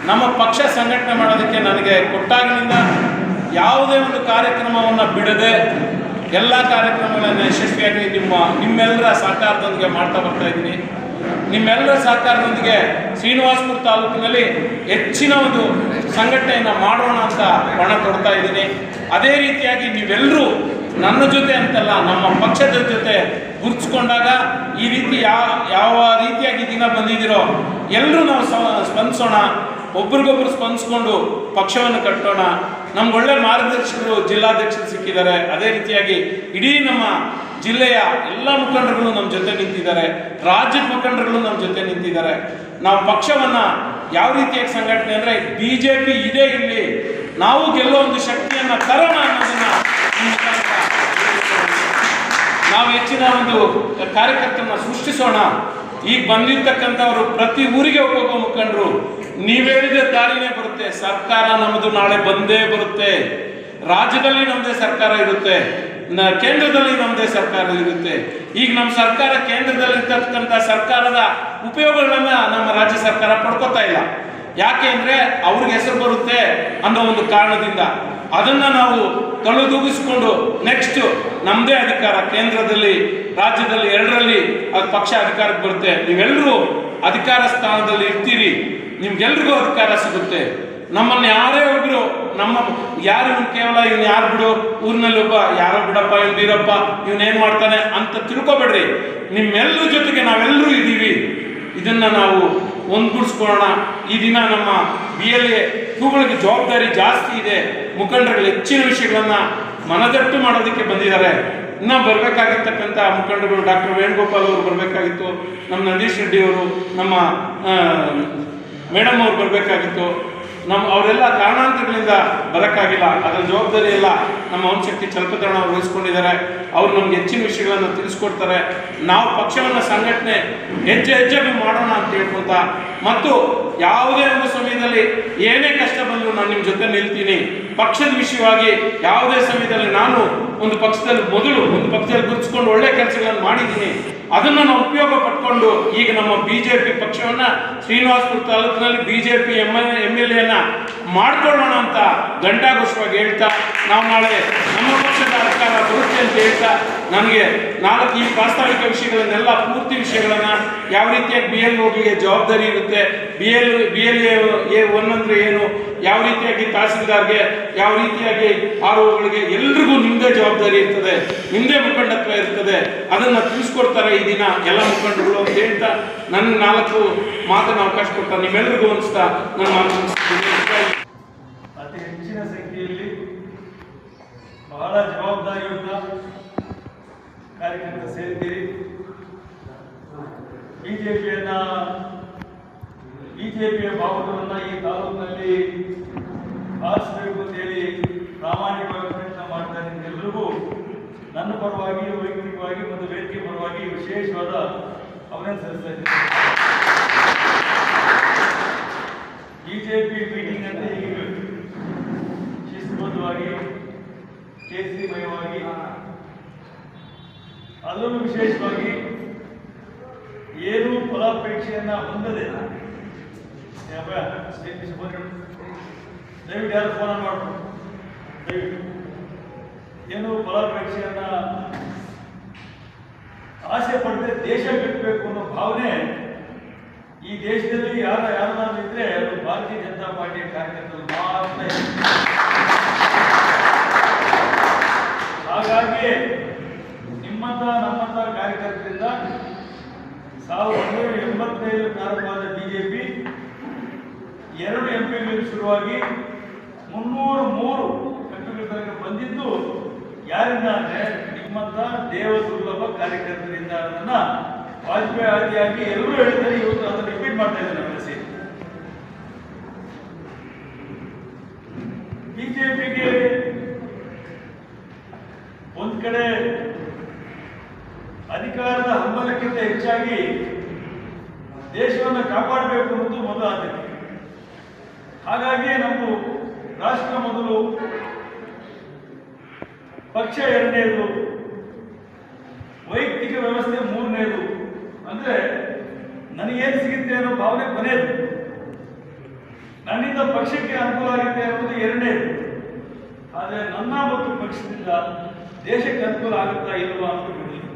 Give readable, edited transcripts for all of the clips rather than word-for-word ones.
ನಮ್ಮ ಪಕ್ಷ ಸಂಘಟನೆ ಮಾಡೋದಕ್ಕೆ ನನಗೆ ಕೊಟ್ಟಾಗಿನಿಂದ ಯಾವುದೇ ಒಂದು ಕಾರ್ಯಕ್ರಮವನ್ನು ಬಿಡದೆ ಎಲ್ಲ ಕಾರ್ಯಕ್ರಮಗಳನ್ನು ಯಶಸ್ವಿಯಾಗಿ ನಿಮ್ಮೆಲ್ಲರ ಸಹಕಾರದೊಂದಿಗೆ ಮಾಡ್ತಾ ಬರ್ತಾ ಇದ್ದೀನಿ. ನಿಮ್ಮೆಲ್ಲರ ಸಹಕಾರದೊಂದಿಗೆ ಶ್ರೀನಿವಾಸಪುರ ತಾಲೂಕಿನಲ್ಲಿ ಹೆಚ್ಚಿನ ಒಂದು ಸಂಘಟನೆಯನ್ನು ಮಾಡೋಣ ಅಂತ ಪಣ ತೊಡ್ತಾ ಇದ್ದೀನಿ. ಅದೇ ರೀತಿಯಾಗಿ ನೀವೆಲ್ಲರೂ ನನ್ನ ಜೊತೆ ಅಂತಲ್ಲ, ನಮ್ಮ ಪಕ್ಷದ ಜೊತೆ ಗುರುತಿಸ್ಕೊಂಡಾಗ ಈ ರೀತಿ ಯಾವ ರೀತಿಯಾಗಿ ದಿನ ಬಂದಿದ್ದೀರೋ ಎಲ್ಲರೂ ನಾವು ಸ್ಪಂದಿಸೋಣ, ಒಬ್ರಿಗೊಬ್ರು ಸ್ಪಂದಿಸ್ಕೊಂಡು ಪಕ್ಷವನ್ನು ಕಟ್ಟೋಣ. ನಮ್ಗೆ ಒಳ್ಳೆ ಮಾರ್ಗದರ್ಶಕರು ಜಿಲ್ಲಾಧ್ಯಕ್ಷರು ಸಿಕ್ಕಿದ್ದಾರೆ. ಅದೇ ರೀತಿಯಾಗಿ ಇಡೀ ನಮ್ಮ ಜಿಲ್ಲೆಯ ಎಲ್ಲ ಮುಖಂಡರುಗಳು ನಮ್ಮ ಜೊತೆ ನಿಂತಿದ್ದಾರೆ, ರಾಜ್ಯದ ಮುಖಂಡರುಗಳು ನಮ್ಮ ಜೊತೆ ನಿಂತಿದ್ದಾರೆ. ನಾವು ಪಕ್ಷವನ್ನು ಯಾವ ರೀತಿಯಾಗಿ ಸಂಘಟನೆ ಅಂದರೆ BJP ಇದೇ ಇರಲಿ, ನಾವು ಗೆಲ್ಲೋ ಒಂದು ಶಕ್ತಿಯನ್ನು ತರೋಣ ಅನ್ನೋದನ್ನು ನಾವು ಹೆಚ್ಚಿನ ಒಂದು ಕಾರ್ಯಕರ್ತರನ್ನ ಸೃಷ್ಟಿಸೋಣ. ಈಗ ಬಂದಿರ್ತಕ್ಕಂಥವರು ಪ್ರತಿ ಊರಿಗೆ ಒಬ್ಬೊಬ್ಬ ಮುಖಂಡರು, ನೀವು ಹೇಳಿದ ದಾರಿನೇ ಬರುತ್ತೆ. ಸರ್ಕಾರ ನಮ್ಮದು ನಾಳೆ ಬಂದೇ ಬರುತ್ತೆ. ರಾಜ್ಯದಲ್ಲಿ ನಮ್ಮದೇ ಸರ್ಕಾರ ಇರುತ್ತೆ, ಕೇಂದ್ರದಲ್ಲಿ ನಮ್ಮದೇ ಸರ್ಕಾರ ಇರುತ್ತೆ. ಈಗ ನಮ್ಮ ಸರ್ಕಾರ ಕೇಂದ್ರದಲ್ಲಿರ್ತಕ್ಕಂಥ ಸರ್ಕಾರದ ಉಪಯೋಗಗಳನ್ನ ನಮ್ಮ ರಾಜ್ಯ ಸರ್ಕಾರ ಪಡ್ಕೋತಾ ಇಲ್ಲ. ಯಾಕೆ ಅಂದರೆ ಅವ್ರಿಗೆ ಹೆಸರು ಬರುತ್ತೆ ಅನ್ನೋ ಒಂದು ಕಾರಣದಿಂದ ಅದನ್ನು ನಾವು ತಲೆದೂಗಿಸ್ಕೊಂಡು ನೆಕ್ಸ್ಟ್ ನಮ್ಮದೇ ಅಧಿಕಾರ ಕೇಂದ್ರದಲ್ಲಿ ರಾಜ್ಯದಲ್ಲಿ ಎರಡರಲ್ಲಿ ಅದು ಪಕ್ಷ ಅಧಿಕಾರಕ್ಕೆ ಬರುತ್ತೆ. ನೀವೆಲ್ಲರೂ ಅಧಿಕಾರ ಸ್ಥಾನದಲ್ಲಿ ಇರ್ತೀರಿ, ನಿಮ್ಗೆಲ್ರಿಗೂ ಅಧಿಕಾರ ಸಿಗುತ್ತೆ. ನಮ್ಮನ್ನು ಯಾರೇ ಒಬ್ರು ಯಾರು ಇವನು ಕೇವಲ ಇವನು ಯಾರು ಬಿಡು, ಊರಿನಲ್ಲಿ ಒಬ್ಬ ಯಾರೋ ಬಿಡಪ್ಪ ಇವನು ಬೀರಪ್ಪ ಇವನೇನು ಮಾಡ್ತಾನೆ ಅಂತ ತಿಳ್ಕೊಬೇಡ್ರಿ. ನಿಮ್ಮೆಲ್ಲರ ಜೊತೆಗೆ ನಾವೆಲ್ಲರೂ ಇದ್ದೀವಿ. ಇದನ್ನು ನಾವು ಒಂದ್ಗೂಡಿಸ್ಕೊಳ್ಳೋಣ. ಈ ದಿನ ನಮ್ಮ BLA ಇವುಗಳಿಗೆ ಜವಾಬ್ದಾರಿ ಜಾಸ್ತಿ ಇದೆ. ಮುಖಂಡರುಗಳು ಹೆಚ್ಚಿನ ವಿಷಯಗಳನ್ನು ಮನದಟ್ಟು ಮಾಡೋದಕ್ಕೆ ಬಂದಿದ್ದಾರೆ. ಇನ್ನೂ ಬರಬೇಕಾಗಿರ್ತಕ್ಕಂಥ ಮುಖಂಡರುಗಳು ಡಾಕ್ಟರ್ ವೇಣುಗೋಪಾಲ್ ಅವರು ಬರಬೇಕಾಗಿತ್ತು, ನಮ್ಮ ನಂದೀಶ್ ರೆಡ್ಡಿ ಅವರು, ನಮ್ಮ ಮೇಡಮ್ ಅವರು ಬರಬೇಕಾಗಿತ್ತು. ಅವರೆಲ್ಲ ಕಾರಣಾಂತರಗಳಿಂದ ಬರೋಕ್ಕಾಗಿಲ್ಲ. ಅದರ ಜವಾಬ್ದಾರಿ ಎಲ್ಲ ನಮ್ಮ ವಂಶಕ್ತಿ ಚಲಪತರಣ ಅವರು ವಹಿಸ್ಕೊಂಡಿದ್ದಾರೆ. ಅವರು ನಮ್ಗೆ ಹೆಚ್ಚಿನ ವಿಷಯಗಳನ್ನು ತಿಳಿಸ್ಕೊಡ್ತಾರೆ. ನಾವು ಪಕ್ಷವನ್ನು ಸಂಘಟನೆ ಹೆಜ್ಜೆಗೂ ಮಾಡೋಣ ಅಂತ ಹೇಳ್ಕೊಂತ, ಮತ್ತು ಯಾವುದೇ ಒಂದು ಸಮಯದಲ್ಲಿ ಏನೇ ಕಷ್ಟ ಬಂದರೂ ನಾನು ನಿಮ್ಮ ಜೊತೆ ನಿಲ್ತೀನಿ. ಪಕ್ಷದ ವಿಷಯವಾಗಿ ಯಾವುದೇ ಸಮಯದಲ್ಲಿ ನಾನು ಒಂದು ಪಕ್ಷದಲ್ಲಿ ಗುರುತಿಸ್ಕೊಂಡು ಒಳ್ಳೆ ಕೆಲಸಗಳನ್ನು ಮಾಡಿದ್ದೀನಿ. ಅದನ್ನು ನಾವು ಉಪಯೋಗ ಪಡ್ಕೊಂಡು ಈಗ ನಮ್ಮ BJP ಪಕ್ಷವನ್ನು ಶ್ರೀನಿವಾಸಪುರ ತಾಲೂಕಿನಲ್ಲಿ BJP MLA ಮಾಡ್ಕೊಳ್ಳೋಣ ಅಂತ ಘಂಟಾಘೋಷವಾಗಿ ಹೇಳ್ತಾ, ನಾವು ನಾಳೆ ನಮ್ಮ ಪಕ್ಷದ ಅಧಿಕಾರ ಬರುತ್ತೆ ಅಂತ ಹೇಳ್ತಾ, ನನಗೆ ಈ ಪ್ರಾಸ್ತಾವಿಕ ವಿಷಯಗಳನ್ನೆಲ್ಲ ಪೂರ್ತಿ ವಿಷಯಗಳನ್ನು ಯಾವ ರೀತಿಯಾಗಿ BLOಗಳಿಗೆ ಜವಾಬ್ದಾರಿ ಇರುತ್ತೆ, BLA 1 ಅಂದರೆ ಏನು, ಯಾವ ರೀತಿಯಾಗಿ ತಹಸೀಲ್ದಾರ್ಗೆ, ಯಾವ ರೀತಿಯಾಗಿ ROಗಳಿಗೆ ಎಲ್ರಿಗೂ ನಿಮ್ಮದೇ ಜವಾಬ್ದಾರಿ ಇರ್ತದೆ, ನಿಮ್ಮದೇ ಮುಖಂಡತ್ವ ಇರ್ತದೆ. ಅದನ್ನು ತಿಳಿಸ್ಕೊಡ್ತಾರೆ ಈ ದಿನ ಎಲ್ಲ ಮುಖಂಡರುಗಳು ಅಂತ ಹೇಳ್ತಾ, ನನಗೆ 4 ಮಾತನ್ನು ಅವಕಾಶ ಕೊಟ್ಟ ನಿಮ್ಮೆಲ್ಲರಿಗೂ ಅನಿಸ್ತಾ ನನ್ನ ಮಾತು ಅತಿ ಹೆಚ್ಚಿನ ಸಂಖ್ಯೆಯಲ್ಲಿ ಬಹಳ ಜವಾಬ್ದಾರಿಯುತ ಕಾರ್ಯಕರ್ತರು ಸೇರಿದ್ದೀರಿ. BJPಯ ಬಾವುಟವನ್ನು ಈ ತಾಲೂಕಿನಲ್ಲಿ ಆರಿಸಬೇಕು ಅಂತೇಳಿ ಪ್ರಾಮಾಣಿಕವಾಗಿ ಪ್ರಯತ್ನ ಮಾಡ್ತಾರೆ. ಎಲ್ಲರಿಗೂ ನನ್ನ ಪರವಾಗಿ, ವೈಯಕ್ತಿಕವಾಗಿ ಮತ್ತು ವೇದಿಕೆ ಪರವಾಗಿ ವಿಶೇಷವಾದ ಅಭಿನಂದನೆ ಸಲ್ಲಿಸ್ತಾ ಇದ್ದೀನಿ. BJP ಮೀಟಿಂಗ್ ಅಂತ ಈಗ ಶಿಸ್ತುಬದ್ಧವಾಗಿ, ಕೇಸರಿಮಯವಾಗಿ, ಅದರಲ್ಲೂ ವಿಶೇಷವಾಗಿ ಏನೂ ಫಲಾಪೇಕ್ಷೆಯನ್ನ ಹೊಂದದೆ, ದಯವಿಟ್ಟು ಯಾರು ಫೋನ್ ಮಾಡ್ಬೋದು, ದಯವಿಟ್ಟು ಏನು ಫಲಾಪೇಕ್ಷೆಯನ್ನ ಆಸೆ ಪಡದೆ ದೇಶ ಕಟ್ಟಬೇಕು ಅನ್ನೋ ಭಾವನೆ ಈ ದೇಶದಲ್ಲಿ ಯಾರನ್ನಾದ್ರೂ ಇದ್ರೆ ಅದು ಭಾರತೀಯ ಜನತಾ ಪಾರ್ಟಿಯ ಕಾರ್ಯಕರ್ತರು ಮಾತ್ರ. ಹಾಗಾಗಿ ನಿಮ್ಮಂತ ನಮ್ಮಂತ ಕಾರ್ಯಕರ್ತರಿಂದ 1985 ಪ್ರಾರಂಭವಾದ BJP 2 MPಗಳು ಶುರುವಾಗಿ 303 MPಗಳ ತನಕ ಬಂದಿದ್ದು ಯಾರಿಂದ ಅಂದರೆ ನಿಮ್ಮಂತ ದೇವದುರ್ಲಭ ಕಾರ್ಯಕರ್ತರಿಂದ ಅನ್ನೋದನ್ನ ವಾಜಪೇಯಿ ಆದಿಯಾಗಿ ಎಲ್ಲರೂ ಹೇಳಿದ್ದಾರೆ. ಇವತ್ತು ಅದನ್ನು ರಿಪೀಟ್ ಮಾಡ್ತಾ ಇದ್ದಾರೆ ನಾವೆಲ್ಲ ಸೇರಿ. BJPಗೆ ಒಂದ್ ಕಡೆ ಅಧಿಕಾರದ ಹಂಬಲಕ್ಕಿಂತ ಹೆಚ್ಚಾಗಿ ದೇಶವನ್ನು ಕಾಪಾಡಬೇಕು ಅನ್ನೋದು ಮೊದಲ ಆದ್ಯತೆ. ಹಾಗಾಗಿ ನಮ್ಮ ರಾಷ್ಟ್ರ ಮೊದಲು, ಪಕ್ಷ ಎರಡನೇದು, ವೈಯಕ್ತಿಕ ವ್ಯವಸ್ಥೆ ಮೂರನೇದು. ಅಂದ್ರೆ ನನಗೇನು ಸಿಗುತ್ತೆ ಅನ್ನೋ ಭಾವನೆ ಕೊನೆಯದು. ನನ್ನ ಪಕ್ಷಕ್ಕೆ ಅನುಕೂಲ ಆಗುತ್ತೆ ಅನ್ನೋದು ಎರಡನೇದು. ಆದರೆ ನನ್ನ ಮತ್ತು ಪಕ್ಷದಿಂದ ದೇಶಕ್ಕೆ ಅನುಕೂಲ ಆಗುತ್ತಾ ಇಲ್ವಾ ಅಂತ ಗೊತ್ತಿಲ್ಲ.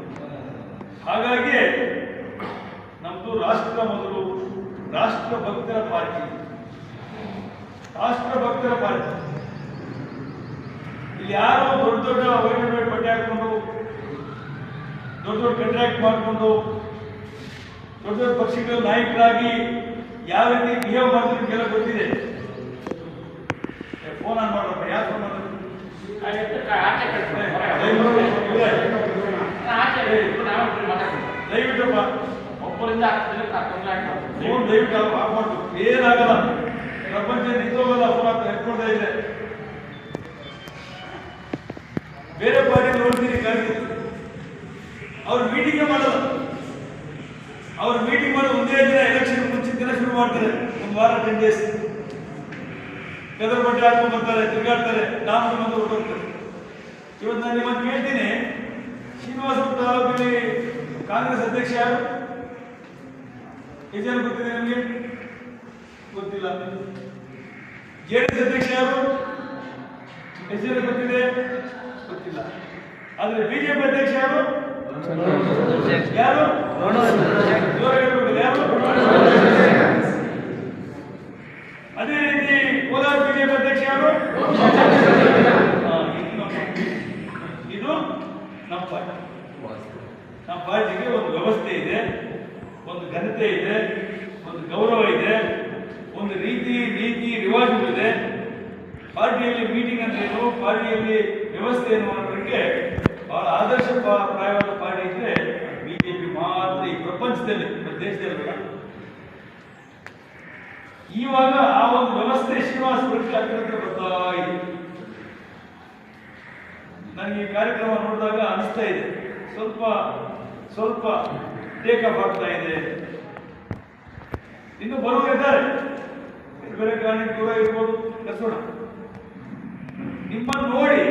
ಹಾಗಾಗಿ ನಮ್ಮದು ರಾಷ್ಟ್ರ ಮೊದಲು, ರಾಷ್ಟ್ರ ಭಕ್ತರ ಪಾರ್ಟಿ. ಇಲ್ಲಿ ಯಾರೋ ದೊಡ್ಡ ದೊಡ್ಡ ವೈಟ್ ಬಟ್ಟೆ ಹಾಕೊಂಡು, ದೊಡ್ಡ ದೊಡ್ಡ ಕಾಂಟ್ರಾಕ್ಟ್ ಮಾಡಿಕೊಂಡು, ದೊಡ್ಡ ದೊಡ್ಡ ಪಕ್ಷಗಳ ನಾಯಕರಾಗಿ ಯಾವ ರೀತಿ ಬಿಹೇವ್ ಮಾಡೋದಕ್ಕೆಲ್ಲ ಗೊತ್ತಿದೆ. ಫೋನ್ ಆನ್ ಮಾಡೋಪ್ಪ, ಯಾರು ಫೋನ್ ಮಾಡೋದು? ದಯವಿಟ್ಟಪ್ಪ ಒಬ್ಬರಿಂದ ಫೋನ್ ದಯವಿಟ್ಟು ಆಫ್ ಮಾಡು. ಏನಾಗಲ್ಲ, ಪ್ರಪಂಚ ನಿಂತೋಗಲ್ಲ. ಫೋನ್ ಆಗ್ತಾ ಎತ್ಕೊಳ್ತಾ ಇದೆ. ಬೇರೆ ಪಾರ್ಟಿ ನೋಡ್ತೀನಿ ಕಾಯ್ದು ಅವ್ರು ಮೀಟಿಂಗೇ ಮಾಡಲ್ಲ. ಅವ್ರು ಮೀಟಿಂಗ್ ಮಾಡಿ ಒಂದೇ ದಿನ ಎಲೆಕ್ಷನ್ ಮುಂಚಿನ ದಿನ ಶುರು ಮಾಡ್ತಾರೆ. ಒಂದು ವಾರ 10 days ಬೆದರ್ ಬಟ್ಟೆ ಹಾಕೊಂಡು ಬರ್ತಾರೆ, ತಿರುಗಾಡ್ತಾರೆ, ನಾವು ಬಂದು ಹೊರಟೋಗ್ತಾರೆ. ಇವತ್ತು ನಾನು ನಿಮ್ಮನ್ನು ಕೇಳ್ತೀನಿ, ಶ್ರೀನಿವಾಸಪುರ ತಾಲೂಕಲ್ಲಿ ಕಾಂಗ್ರೆಸ್ ಅಧ್ಯಕ್ಷ ಯಾರು? ಎಷ್ಟು ಜನ ಗೊತ್ತಿದೆ ನಿಮಗೆ? ಗೊತ್ತಿಲ್ಲ. ಜೆಡಿಎಸ್ ಅಧ್ಯಕ್ಷ ಯಾರು? ಎಷ್ಟು ಜನ ಗೊತ್ತಿದೆ? ಗೊತ್ತಿಲ್ಲ. ಆದ್ರೆ ಬಿಜೆಪಿ ಅಧ್ಯಕ್ಷ ಯಾರು? ಯಾರು? ಯಾರು? ಅದೇ ರೀತಿ ಕೋಲಾರ ಬಿಜೆಪಿ ಅಧ್ಯಕ್ಷ ಯಾರು? ಇದು ನಮ್ಮ ಪಾರ್ಟಿ. ನಮ್ಮ ಪಾರ್ಟಿಗೆ ಒಂದು ವ್ಯವಸ್ಥೆ ಇದೆ, ಒಂದು ಘನತೆ ಇದೆ, ಒಂದು ಗೌರವ ಇದೆ, ಒಂದು ರೀತಿ ರಿವಾಜುಗಳಿದೆ. ಪಾರ್ಟಿಯಲ್ಲಿ ಮೀಟಿಂಗ್ ಅಂತ ಏನು, ಪಾರ್ಟಿಯಲ್ಲಿ ವ್ಯವಸ್ಥೆ ಏನು ಅನ್ನೋದಕ್ಕೆ ಬಹಳ ಆದರ್ಶ ಪ್ರಾಯವಾದ ಪಾರ್ಟಿ ಇದ್ರೆ ಬಿಜೆಪಿ ಮಾತ್ರ ಈ ಪ್ರಪಂಚದಲ್ಲಿ, ದೇಶದಲ್ಲಿ. ಇವಾಗ ಆ ಒಂದು ವ್ಯವಸ್ಥೆ ಶ್ರೀನಿವಾಸಪುರಕ್ಕೆ ಹತ್ತಿರ ಬರ್ತಾ ಇದೆ. ನನಗೆ ಈ ಕಾರ್ಯಕ್ರಮ ನೋಡಿದಾಗ ಅನಿಸ್ತಾ ಇದೆ, ಸ್ವಲ್ಪ ಟೇಕ್ ಆಫ್ ಆಗ್ತಾ ಇದೆ. ಇನ್ನು ಬರುವರಿದ್ದಾರೆ, ಬೇರೆ ಕಾರಣಕ್ಕೆ ದೂರ ಇರ್ಬೋದು, ಕರ್ಸೋಣ. ನಿಮ್ಮನ್ನು ನೋಡಿ,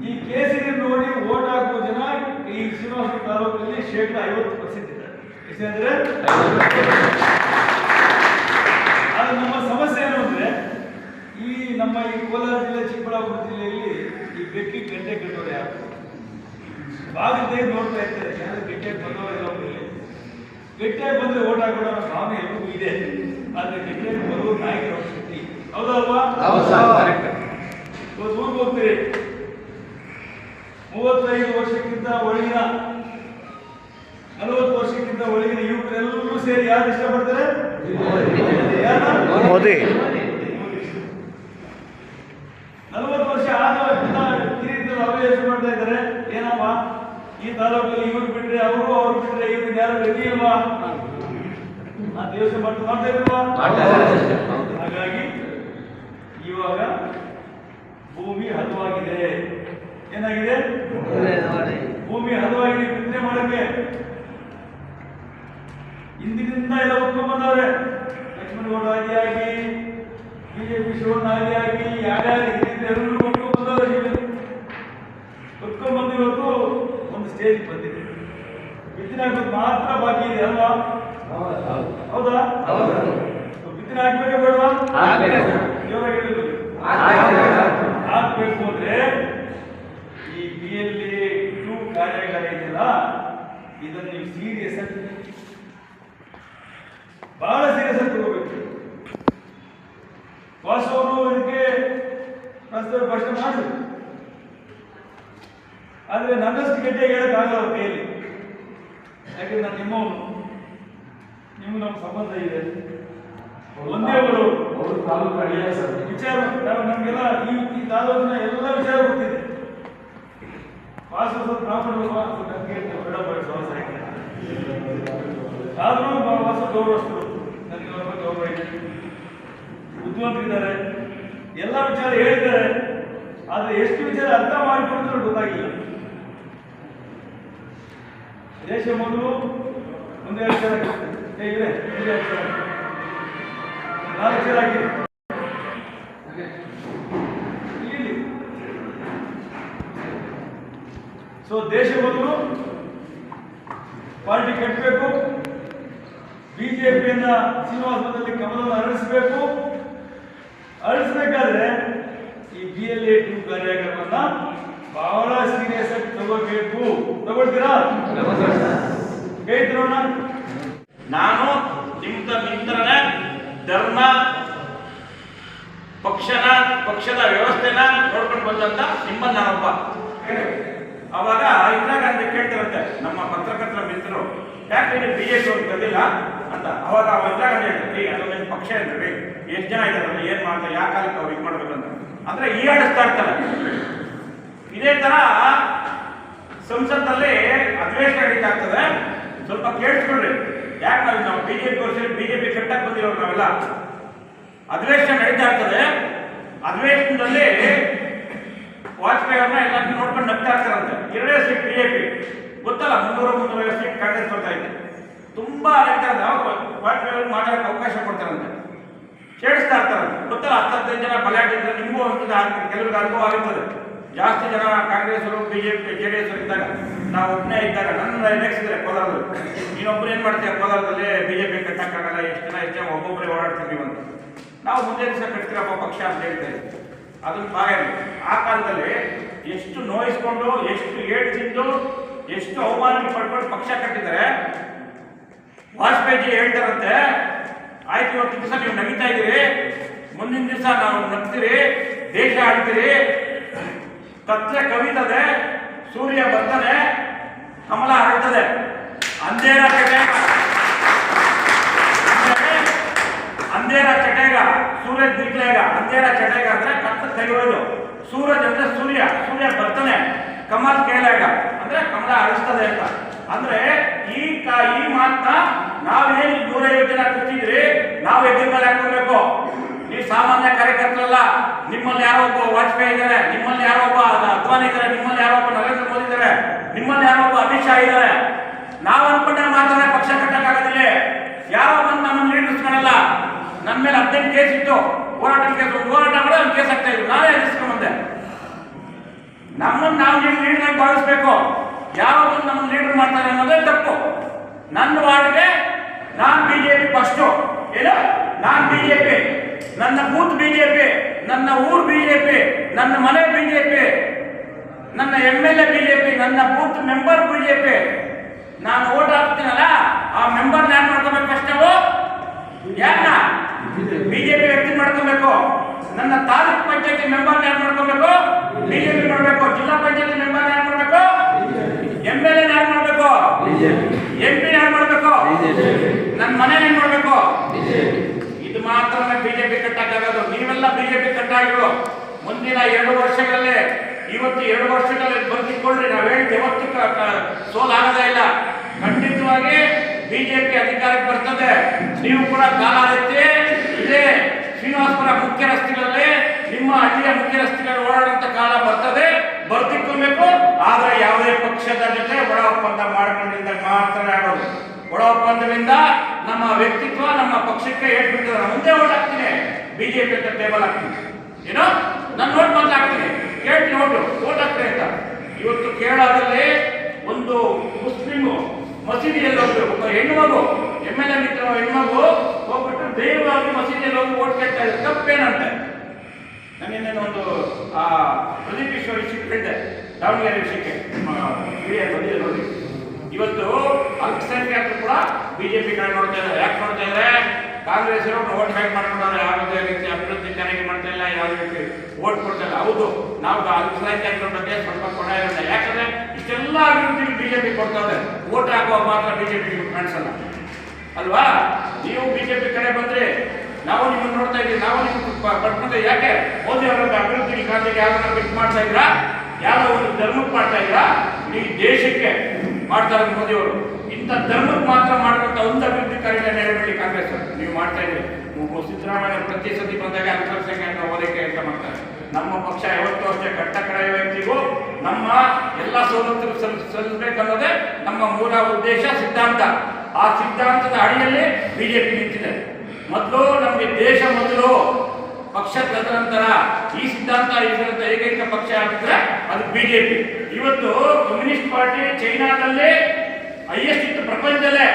ಈ ಕೇಸಿಗೆ ನೋಡಿ ಓಟ್ ಹಾಕುವ ಜನ ಈ ಶ್ರೀನಿವಾಸಪುರ ತಾಲೂಕಲ್ಲಿ 50% ಇದ್ದಾರೆ. ಎಷ್ಟಂದ್ರೆ ಅದು ನಮ್ಮ ಸಮಸ್ಯೆ ಏನು ಅಂದ್ರೆ, ಈ ನಮ್ಮ ಈ ಕೋಲಾರ ಜಿಲ್ಲೆ, ಚಿಕ್ಕಬಳ್ಳಾಪುರ ಜಿಲ್ಲೆಯಲ್ಲಿ ಈ ಬೆಕ್ಕಿ ಗಂಟೆ ಕಟ್ಟೋರು ಯಾರು? ಬಾಗಿಲು ತೆಗೆದು ನೋಡ್ತಾ ಇರ್ತಾರೆ, ಯಾರು ಗಂಟೆಗೆ ಬಂದವರೆಲ್ಲ ಒಬ್ಬರಲ್ಲಿ. ಗಟ್ಟಿಯಾಗಿ ಬಂದ್ರೆ ಓಟ್ ಹಾಕೋಣ ಅನ್ನೋ ಭಾವನೆ ಎಲ್ರಿಗೂ ಇದೆ. ಆದ್ರೆ ಗಟ್ಟಿಯಾಗಿ ಬರುವ ನಾಯಕರ ಶಕ್ತಿ ಹೌದಲ್ವಾ? ಊರಿಗೆ ಹೋಗ್ತೀರಿ, 35 ವರ್ಷಕ್ಕಿಂತ ಒಳಗಿನ, 40 ವರ್ಷಕ್ಕಿಂತ ಒಳಗಿನ ಯುವಕರೆಲ್ಲರೂ ಸೇರಿ ಯಾರು ಇಷ್ಟಪಡ್ತಾರೆ? ಮೋದಿ. 40 ವರ್ಷ ಆದವಕ್ಕಿಂತ ಕಿರಿಯರು ಅವರೇ ಯೋಚನೆ ಮಾಡ್ತಾ ಇದ್ದಾರೆ, ಏನಪ್ಪ ಈ ತಾಲೂಕಲ್ಲಿ ಇವ್ರು ಬಿಟ್ರೆ ಅವ್ರು ಬಿಟ್ರೆ ಇವ್ರಿಗೆ ಯಾರು ಗತಿ ಇಲ್ವಾ ಅಂತ ಯೋಚನೆ ಮಾಡ್ತಾ ಇಲ್ವಾ? ಹಾಗಾಗಿ ಇವಾಗ ಭೂಮಿ ಹದವಾಗಿದೆ. ಏನಾಗಿದೆ? ಭೂಮಿ ಹದವಾಗಿದೆ. ಬಿತ್ತನೆ ಮಾಡಕ್ಕೆ ಹಿಂದಿನಿಂದ ಎಲ್ಲ ಉತ್ಕೊಂಡ್ ಬಂದವ್ರೆ. ಲಕ್ಷ್ಮಣಗೌಡ ಆದಿಯಾಗಿ, ಬಿಜೆಪಿ ಶಿವಣ್ಣ ಆದಿಯಾಗಿ, ಯಾರ್ಯಾರು ಹಿಂದಿನಿಂದ ಎಲ್ಲರೂ ಉತ್ಕೊಂಡ್ ಬಂದವ್ರೆ. ಉತ್ಕೊಂಡ್ ಬಂದು ಇವತ್ತು ಒಂದು ಸ್ಟೇಜ್ ಬಂದಿದೆ. ಬಿತ್ತನೆ ಹಾಕೋದು ಮಾತ್ರ ಬಾಕಿ ಇದೆ ಅಲ್ವಾ? ಹೌದಾ? ಬಿತ್ತನೆ ಹಾಕ್ಬೇಕೆ ಬೇಡವಾ? ಜೋರಾಗಿ ಹೇಳಿದ್ರು ಹಾಕ್ಬೇಕು ಅಂದ್ರೆ ಈ BLA-2 ಕಾರ್ಯಾಗಾರ ಇದೆಯಲ್ಲ, ಇದನ್ನು ನೀವು ಸೀರಿಯಸ್ ಆಗಿ, ಬಹಳ ಸೀರಿಯಸ್ ಆಗಿ ತಗೋಬೇಕು. ವಾಸವರು ಇದಕ್ಕೆ ಪ್ರಸ್ತಾವ ಭಾಷಣ ಮಾಡಿದ್ರು, ಆದ್ರೆ ನನ್ನಷ್ಟು ಗಟ್ಟಿಯಾಗಿ ಹೇಳಕ್ಕಾಗಲ್ಲ ಅವ್ರ ಕೈಯಲ್ಲಿ. ಯಾಕಂದ್ರೆ ನಾನು ನಿಮ್ಮವನು, ನಿಮ್ಗೆ ನಮ್ಮ ಸಂಬಂಧ ಇದೆ. ಒಂದೇ ಅವರು ವಿಚಾರ ನಮಗೆಲ್ಲ ಈ ತಾಲೂಕಿನ ಎಲ್ಲ ವಿಚಾರ ಗೊತ್ತಿದೆ. ವಾಸ ಬ್ರಾಹ್ಮಣ ಆದ್ರೂ ವಾಸ ಗೌರವಸ್ಥರು, ನನಗೆ ಅವರ ಬಗ್ಗೆ ಗೌರವ ಇದೆ. ಬುದ್ಧಿವಂತರಿದ್ದಾರೆ, ಎಲ್ಲ ವಿಚಾರ ಹೇಳಿದ್ದಾರೆ. ಆದ್ರೆ ಎಷ್ಟು ವಿಚಾರ ಅರ್ಥ ಮಾಡಿಕೊಂಡ್ರು ಗೊತ್ತಾಗಿಲ್ಲ. ದೇಶ ಮೊದಲು ಒಂದೇ ವಿಚಾರ ಹೇಗಿದೆ, 4 ವಿಚಾರ ಆಗಿದೆ. ಸೊ ದೇಶ ಮೊದಲು ಪಾರ್ಟಿ ಕಟ್ಟಬೇಕು, ಬಿಜೆಪಿಯನ್ನ ಶ್ರೀನಿವಾಸಪುರದಲ್ಲಿ ಕಮಲವನ್ನು ಅರಳಿಸಬೇಕು, ಅಳಿಸ್ಬೇಕಾದ್ರೆ ಈ BLA-2 ಕಾರ್ಯಕ್ರಮನ ಬಹಳ ಸೀರಿಯಸ್ ಆಗಿ ತಗೋಬೇಕು. ತಗೊಳ್ತೀರಾ? ಹೇಳ್ತಿರೋಣ. ನಾನು ನಿಂತ್ರನೇ ಧರ್ಮ ಪಕ್ಷದ ವ್ಯವಸ್ಥೆನ ನೋಡ್ಕೊಂಡು ಬಂದಂತ ನಿಮ್ಮಲ್ಲಿ ನಾನೊಬ್ಬ. ಅವಾಗ ಇಂದಿರಾ ಗಾಂಧಿ ಕೇಳ್ತಿರುತ್ತೆ ನಮ್ಮ ಪತ್ರಕರ್ತರ ಮಿತ್ರರು, ಯಾಕೆ ನೀವು BJP ಅವ್ರು ಕದಿಲ್ಲ ಅಂತ. ಅವಾಗ ಇಂದಿರಾ ಗಾಂಧಿ ಹೇಳ್ತಾರೆ, ಅದೊಂದು ಪಕ್ಷ ಇರ್ತೀವಿ, ಎಷ್ಟು ಜನ ಇದ್ದಾರಲ್ಲ, ಏನ್ ಮಾಡ್ತಾರೆ, ಯಾವ ಕಾಲಕ್ಕೆ ಅವ್ರು ಇದು ಮಾಡ್ಬೇಕು ಅಂತ ಅಂದ್ರೆ ಈ ಆಡಿಸ್ತಾ ಇರ್ತಾರೆ. ಇದೇ ತರ ಸಂಸತ್ತಲ್ಲಿ ಅಧಿವೇಶನ ನಡೀತಾ ಆಗ್ತದೆ. ಸ್ವಲ್ಪ ಕೇಳಿಸ್ಕೊಳ್ರಿ, ಯಾಕೆ ನಾವು ಬಿಜೆಪಿ ಕಟ್ಟಕ್ಕೆ ಬಂದಿರೋರು ನಾವೆಲ್ಲ. ಅಧಿವೇಶನ ನಡೀತಾ ಇರ್ತದೆ. ಅಧಿವೇಶನದಲ್ಲಿ ವಾಜಪೇಯಿ ಅವ್ರನ್ನ ಎಲ್ಲರೂ ನೋಡ್ಕೊಂಡು ನಗ್ತಾ ಇರ್ತಾರಂತೆ. 2 ಸೀಟ್ ಬಿಜೆಪಿ, ಗೊತ್ತಲ್ಲ, 350 ಸೀಟ್ ಕಾಂಗ್ರೆಸ್ ಬರ್ತಾ ಇದೆ. ತುಂಬಾ ನಡೀತಾ ಇರ್ತದೆ. ವಾಜಪೇಯಿ ಅವ್ರಿಗೆ ಮಾತಾಡಕ್ಕೆ ಅವಕಾಶ ಕೊಡ್ತಾರಂತೆ, ಕೇಳಿಸ್ತಾ ಇರ್ತಾರಂತೆ. ಗೊತ್ತಲ್ಲ, 10-15 ಜನ ಬಲಾಟೆ ಇದ್ರೆ ನಿಮಗೂ ಒಂದು ಕೆಲವರಿಗೆ ಅನುಭವ ಆಗಿರ್ತದೆ. ಜಾಸ್ತಿ ಜನ ಕಾಂಗ್ರೆಸ್ ಅವರು ಬಿಜೆಪಿ JDS ಅವರು ಇದ್ದಾಗ, ನಾವು ಒಬ್ಬನೇ ಇದ್ದಾಗ ನನ್ನ ಎಲೆಕ್ಷನ್ ಕೋಲಾರದಲ್ಲಿ, ನೀನೊಬ್ರು ಏನ್ ಮಾಡ್ತೀಯ ಕೋಲಾರದಲ್ಲಿ, ಬಿಜೆಪಿ ಕಟ್ಟಕ್ಕಾಗಲ್ಲ, ಎಷ್ಟು ಜನ ಒಬ್ಬೊಬ್ಬರೇ ಓಡಾಡ್ತೀವಿ ಅಂತ. ನಾವು ಮುಂದೆ ದಿವಸ ಕಟ್ತೀರಪ್ಪ ಪಕ್ಷ ಅಂತ ಹೇಳ್ತೇವೆ. ಅದನ್ನ ಬಾಯ ಆ ಕಾಲದಲ್ಲಿ ಎಷ್ಟು ನೋಯಿಸ್ಕೊಂಡು, ಎಷ್ಟು ಏಟು ತಿಂದು, ಎಷ್ಟು ಅವಮಾನ ಪಡ್ಕೊಂಡು ಪಕ್ಷ ಕಟ್ಟಿದ್ದಾರೆ. ವಾಜಪೇಯಿ ಹೇಳ್ತಾರಂತೆ, ಆಯ್ತು ಇವತ್ತು ದಿವಸ ನೀವು ನಗಿತಾ ಇದ್ದೀರಿ, ಮುಂದಿನ ದಿವಸ ನಾವು ನಗ್ತೀರಿ, ದೇಶ ಆಡ್ತೀರಿ, ಕತ್ಲೆ ಕವಿತದೆ, ಸೂರ್ಯ ಬರ್ತಾನೆ, ಕಮಲ ಹರಡ್ತದೆ, ಅಂಧೇರ ಚಟೇಗ ಸೂರಜ್ ನಿಕ್ಲೇಗ. ಅಂಧೇರ ಚಟೇಗ ಅಂದ್ರೆ ಕತ್ತ ತೆಗೆಯೋದು, ಸೂರಜ್ ಅಂದ್ರೆ ಸೂರ್ಯ ಬರ್ತಾನೆ, ಕಮಲ್ ಕೇಳಾಗ ಅಂದ್ರೆ ಕಮಲ ಹರಿಸ್ತದೆ ಅಂತ. ಅಂದ್ರೆ ಈ ಮಾತನ್ನ ನಾವೇನು 150 ಜನ ಕೂತಿದ್ರಿ, ನಾವು ಎದುರ ಮೇಲೆ ಹಾಕೋಬೇಕು. ನೀವು ಸಾಮಾನ್ಯ ಕಾರ್ಯಕರ್ತರಲ್ಲ. ನಿಮ್ಮಲ್ಲಿ ಯಾರೋ ಒಬ್ಬ ವಾಜಪೇಯಿ ಇದ್ದಾರೆ, ನಿಮ್ಮಲ್ಲಿ ಯಾರೋ ಒಬ್ಬ ಅದ್ವಾನಿ ಇದ್ದಾರೆ, ನಿಮ್ಮಲ್ಲಿ ಯಾರೋ ಒಬ್ಬ ನರೇಂದ್ರ ಮೋದಿ ಇದ್ದಾರೆ, ನಿಮ್ಮಲ್ಲಿ ಯಾರೋ ಒಬ್ಬ ಅಮಿತ್ ಶಾ ಇದ್ದಾರೆ. ನಾವು ಅನ್ಕೊಂಡ್ರೆ ಮಾತ್ರ ಪಕ್ಷ ಕಟ್ಟಕ್ಕಾಗೋದಿಲ್ಲ. ಯಾರೋ ಬಂದು ನಮ್ಮನ್ನು ಲೀಡರ್ಸ್ ಮಾಡಲ್ಲ. ನನ್ನ ಮೇಲೆ 15 ಕೇಸ್ ಇತ್ತು, ಹೋರಾಟ ಮಾಡಿ ಒಂದು ಕೇಸ್ ಆಗ್ತಾ ಇದ್ರು, ನಾವೇ ಎದುರಿಸ್ಕೊಂಡ್ಬಂದೆ. ನಮ್ಮನ್ನು ನಾವು ಲೀಡರ್ ಭಾವಿಸ್ಬೇಕು. ಯಾರೋ ಬಂದು ನಮ್ಮನ್ನು ಲೀಡರ್ ಮಾಡ್ತಾರೆ ಅನ್ನೋದೇ ತಪ್ಪು. ನನ್ನ ವಾರ್ಡ್ಗೆ ನಾನು ಬಿಜೆಪಿ ಫಸ್ಟು, ಏನು ನಾನು ಬಿಜೆಪಿ, ನನ್ನ ಬೂತ್ ಬಿಜೆಪಿ, ನನ್ನ ಊರು ಬಿಜೆಪಿ, ನನ್ನ ಮನೆ ಬಿಜೆಪಿ, ನನ್ನ MLA ಬಿಜೆಪಿ, ನನ್ನ ಬೂತ್ ಮೆಂಬರ್ ಬಿಜೆಪಿ. ನಾನು ಓಟ್ ಹಾಕ್ತೀನಲ್ಲ, ಆ ಮೆಂಬರ್ ಯಾರು ಮಾಡ್ಕೋಬೇಕು ಫಸ್ಟ್ ನಾವು? ಯಾರನ್ನ ಬಿಜೆಪಿ ವ್ಯಕ್ತಿ ಮಾಡ್ಕೋಬೇಕು. ನನ್ನ ತಾಲೂಕ್ ಪಂಚಾಯತಿ ಮೆಂಬರ್ ಯಾರು ಮಾಡ್ಕೋಬೇಕು? ಬಿಜೆಪಿ ಮಾಡಬೇಕು. ಜಿಲ್ಲಾ ಪಂಚಾಯತಿ ಮೆಂಬರ್ ಯಾರು ಮಾಡಬೇಕು? MLA ಯಾರು ಮಾಡಬೇಕು? MP ಯಾರು ಮಾಡಬೇಕು? ನನ್ನ ಮನೆ ಏನ್ ಮಾಡಬೇಕು? ಇದು ಮಾತ್ರ ಬಿಜೆಪಿ ಕಟ್ಟಕ್ಕಾಗೋದು. ನೀವೆಲ್ಲ ಬಿಜೆಪಿ ಕಟ್ಟಾಗಿರು. ಮುಂದಿನ 2 ವರ್ಷಗಳಲ್ಲಿ, ಇವತ್ತು 2 ವರ್ಷಗಳಲ್ಲಿ ಬದುಕಿಕೊಳ್ಳ್ರಿ. ನಾವು ಹೇಳಿದ ಯಾವತ್ತು ಸೋಲಾಗದೇ ಇಲ್ಲ. ಖಂಡಿತವಾಗಿ ಬಿಜೆಪಿ ಅಧಿಕಾರಕ್ಕೆ ಬರ್ತದೆ. ನೀವು ಕೂಡ ಕಾಲ ಎತ್ತಿ ಇದೇ ಶ್ರೀನಿವಾಸಪುರ ಮುಖ್ಯ ರಸ್ತೆಗಳಲ್ಲಿ, ನಿಮ್ಮ ಹಳ್ಳಿಯ ಮುಖ್ಯ ರಸ್ತೆಗಳಲ್ಲಿ ಓಡಾಡುವಂತ ಕಾಲ ಬರ್ತದೆ. ಬರ್ತಿಕ್ಕೊಬೇಕು. ಆದ್ರೆ ಯಾವುದೇ ಪಕ್ಷದ ಜೊತೆ ಒಳ ಒಪ್ಪಂದ ಮಾಡ್ಕೊಂಡಿದ್ದಾಗ ಮಾತ್ರ ಆಗೋದು. ಒಳ ಒಪ್ಪಂದದಿಂದ ನಮ್ಮ ವ್ಯಕ್ತಿತ್ವ, ನಮ್ಮ ಪಕ್ಷಕ್ಕೆ ಹೇಳ್ಬಿಡ್ತದೆ. ನಾನು ಮುಂದೆ ಓಟ್ ಹಾಕ್ತೀನಿ, ಬಿಜೆಪಿ ಅಂತ ಟೇಬಲ್ ಹಾಕ್ತೀನಿ, ಏನೋ ನಾನು ನೋಟ್ ಮಾತ್ರ ಹಾಕ್ತೀನಿ, ಕೇಳ್ತೀನಿ ಓಟ್ ಹಾಕ್ತೀನಿ ಅಂತ. ಇವತ್ತು ಕೇರಳದಲ್ಲಿ ಒಂದು ಮುಸ್ಲಿಮು ಮಸೀದಿಯಲ್ಲಿ ಹೋಗ್ಬೇಕು, ಒಬ್ಬ ಹೆಣ್ಣುಮಗು MLA ಮಿತ್ರ ಹೆಣ್ಮಗು ಹೋಗ್ಬಿಟ್ಟು ಧೈರ್ಯವಾಗಿ ಮಸೀದಿಯಲ್ಲಿ ಹೋಗಿ ಓಟ್ ಕೇಳ್ತಾ ಇದ್ದಾರೆ. ತಪ್ಪೇನಂತೆ. ನಾನೇನೇನು ಒಂದು ಪ್ರದೀಪ್ ಈಶ್ವರ್ ವಿಷಯಕ್ಕೆ ಹೇಳಿದೆ, ದಾವಣಗೆರೆ ವಿಷಯಕ್ಕೆ ಬಂದಿದೆ ನೋಡಿ. ಇವತ್ತು ಅಲ್ಪಸಂಖ್ಯಾತರು ಕೂಡ ಬಿಜೆಪಿ ಕಡೆ ನೋಡ್ತಾ ಇದ್ದಾರೆ. ಯಾಕೆ ನೋಡ್ತಾ ಇದ್ದಾರೆ? ಕಾಂಗ್ರೆಸ್ ಓಟ್ ಬ್ಯಾಂಕ್ ಮಾಡ್ಕೊಂಡವ್ರೆ, ಯಾವುದೇ ರೀತಿ ಅಭಿವೃದ್ಧಿ ಕಾರ್ಯ ಮಾಡ್ತಾ ಇಲ್ಲ, ಯಾವುದೇ ರೀತಿ ಓಟ್ ಕೊಡ್ತಾ ಇಲ್ಲ. ಹೌದು, ನಾವು ಅಲ್ಪಸಂಖ್ಯಾತರ ಬಗ್ಗೆ ಸ್ವಲ್ಪ ಕೊಡ ಇರಲ್ಲ. ಯಾಕಂದ್ರೆ ಇಷ್ಟೆಲ್ಲ ಅಭಿವೃದ್ಧಿ ಬಿಜೆಪಿ ಕೊಡ್ತಾರೆ, ಓಟ್ ಹಾಕುವಾಗ ಮಾತ್ರ ಬಿಜೆಪಿ ಕಾಣಿಸಲ್ಲ ಅಲ್ವಾ? ನೀವು ಬಿಜೆಪಿ ಕಡೆ ಬಂದ್ರೆ ನಾವು ನಿಮ್ಮನ್ನು ನೋಡ್ತಾ ಇದ್ದೀವಿ, ನಾವು ನಿಮ್ಗೆ ಪಡ್ಕೊಂಡ್ರೆ. ಯಾಕೆ ಮೋದಿ ಅವರ ಅಭಿವೃದ್ಧಿ ಖಾತೆಗೆ ಯಾರನ್ನ ಬಿಟ್ಟು ಮಾಡ್ತಾ ಇದ್ರಾ? ಯಾವ ಒಂದು ಧರ್ಮಕ್ಕೆ ಮಾಡ್ತಾ ಇದ್ರಾ? ಈ ದೇಶಕ್ಕೆ ಮಾಡ್ತಾರೆ ಮೋದಿ ಅವರು. ಇಂಥ ಧರ್ಮಕ್ಕೆ ಮಾತ್ರ ಮಾಡುವಂತ ಒಂದು ಅಭಿವೃದ್ಧಿ ಕಾರ್ಯ ನೆರವೇರಿ ಕಾಂಗ್ರೆಸ್ ನೀವು ಮಾಡ್ತಾ ಇದ್ದೀರಿ. ಸಿದ್ದರಾಮಯ್ಯ ಪ್ರತಿ ಸತಿ ಬಂದಾಗ ಅಲ್ಪಸಂಖ್ಯಾತರ ಓಲೈಕೆ ಅಂತ ಮಾಡ್ತಾರೆ. ನಮ್ಮ ಪಕ್ಷ ಯಾವತ್ತೂ ಅಷ್ಟೇ ಕಟ್ಟ ಕಡೆಯ ವ್ಯಕ್ತಿಗೂ ನಮ್ಮ ಎಲ್ಲ ಸವಲತ್ತು ಸಲ್ಲಿಸಬೇಕನ್ನೋದೇ ನಮ್ಮ ಮೂಲ ಉದ್ದೇಶ, ಸಿದ್ಧಾಂತ. ಆ ಸಿದ್ಧಾಂತದ ಅಡಿಯಲ್ಲಿ ಬಿಜೆಪಿ ನಿಂತಿದೆ. ಮೊದಲು ನಮಗೆ ದೇಶ ಮೊದಲು, ಪಕ್ಷ ತದನಂತರ. ಈ ಸಿದ್ಧಾಂತ ಇದರಂತ ಏಕೈಕ ಪಕ್ಷ ಆಗಿದ್ರೆ ಅದು ಬಿಜೆಪಿ. ಇವತ್ತು ಕಮ್ಯುನಿಸ್ಟ್ ಪಾರ್ಟಿ ಚೈನಾದಲ್ಲಿ ಹೈಯೆಸ್ಟ್ ಇತ್ತು, ಪ್ರಪಂಚದಲ್ಲೇ